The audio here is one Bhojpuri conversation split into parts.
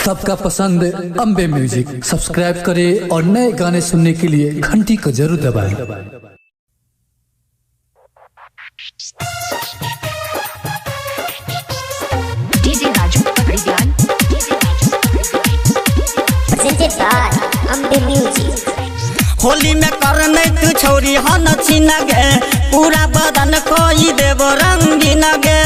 सबका पसंद अम्बे म्यूजिक। सब्सक्राइब करें और नए गाने सुनने के लिए घंटी को जरूर दबाएं। डीजे राजू पकड़ी ज्ञान presented by Ambe Music। Holi में करने तू छौरी हन छीन गे, पूरा बदन कोई देव रंगीन गे।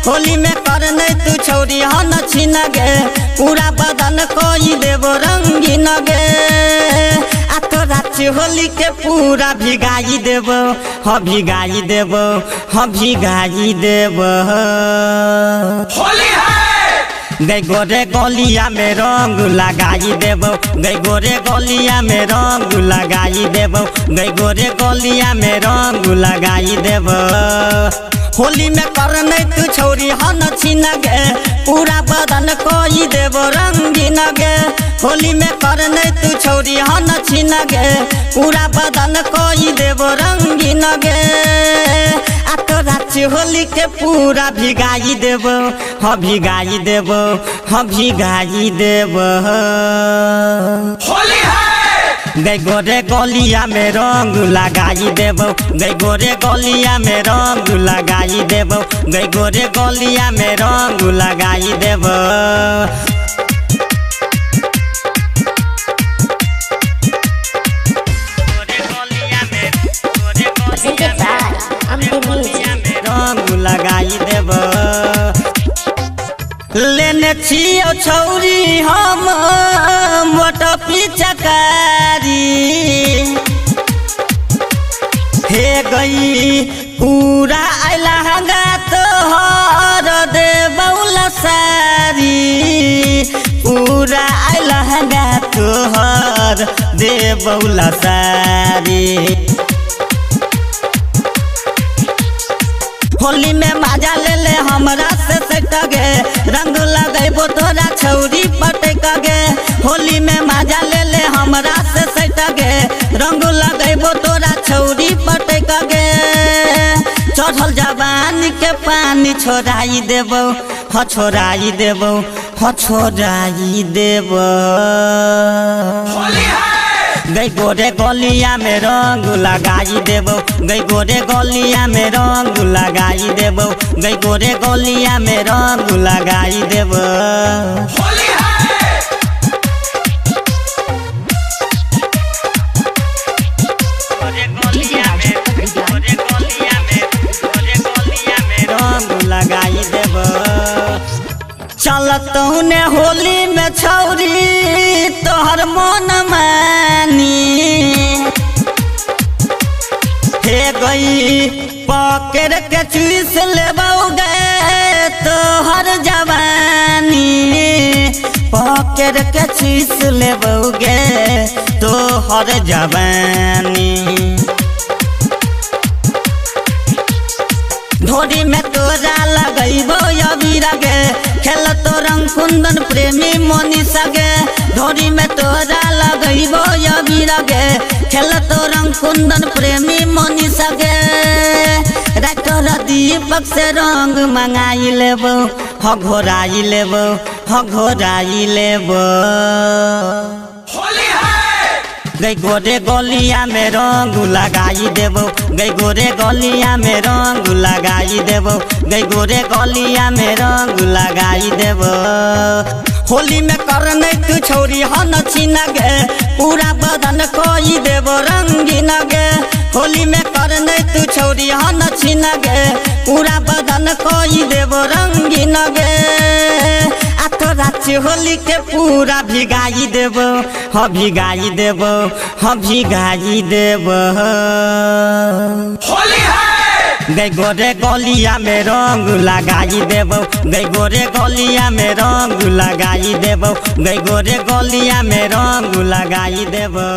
होली में करने तू छौरी हन छीन गे, पूरा बदन कोई देव रंगीन गे। आ तो रात होली के पूरा भिगाई देव, हाँ भिगाई देव, हाँ भिगाई देव। होली है गई गोरे गोलिया में रंग लगाई देबो, गई गोरे गोलिया में रंग लगाई देबो, गई गोरे गोलिया में रंग लगाई देबो। होली में करने तू छौरी हन छीन गे, पूरा बदन कोई देबो रंगीन गे। होली में करने तू छौरी हन छीन गे, पूरा बदन कोई देबो रंगीन गे। आ तो रात होली के पूरा भिगाई देबो, हाँ भिगाई देबो, हाँ भिगाई देबो। होली है गई गोरे गोलिया में रंग लगाई देबो, गई गोरे गोलिया में रंग लगाई देबो, गई गोरे गोलिया में रंग लगाई देबो। Presented by Ambe Music। रंग लगाई देब। लेने छियो छौरी हम मोटा पिचकारी, हे गई पूरा लहंगा तोहर देबौला सारी, पूरा लहंगा तोहर देबौला सारी। होली में मजा ले ले हमरा से सट गे, रंग लगेबो तोरा छौरी पटक गे। होली में मजा ले ले हमरा से सट गे, रंग लगेबो तोरा छौरी पटक गे। चढ़ल जवानी के पानी छोड़ाई देबो, हाँ छोड़ाई देबो, हाँ छोड़ाई देबो। गई गोरे गोलिया में रंग लगाई देबो, गई गोरे गोलिया में रंग लगाई देबो, गई गोरे गोलिया में रंग लगाई देबो। होली है डीजे राजू पकड़ी ज्ञान रंग लगाई देबो। चलत ने होली में छौरी तोहर मन मानी, हे गई पकड़ के चूस लेबोगे तोहर जवानी, पकड़ के चूस लेबोगे तोहर जवानी। ढोरी में तोरा लगैबो अबीर गे, खेल तो रंग कुंदन प्रेमी मोनी सगे। ढोरी में तोरा लगैबो अबीर गे, खेल तो रंग कुंदन प्रेमी मोनी सगे। राइटर दीपक से रंग मंगाई लेबो, हाँ घोराई लेबो, हाँ घोराई लेबो। गई गोरे गोलिया में रंग लगाई देबो, गई गोरे गोलिया में रंग लगाई देबो, गई गोरे गोलिया में रंग लगाई देबो। होली में करने तू छौरी हन छीन गे, पूरा बदन कोई देबो रंगीन गे। होली में करने तू छौरी हन छीन गे, पूरा बदन कोई देबो रंगीन गे। आ तो रात होली के पूरा भिगाई देबो, हाँ भिगाई देबो, हाँ भिगाई देबो। होली है गई गोरे गोलिया में रंग लगाई देबो, गई गोरे गोलिया में रंग लगाई देबो, गई गोरे गोलिया में रंग लगाई देबो।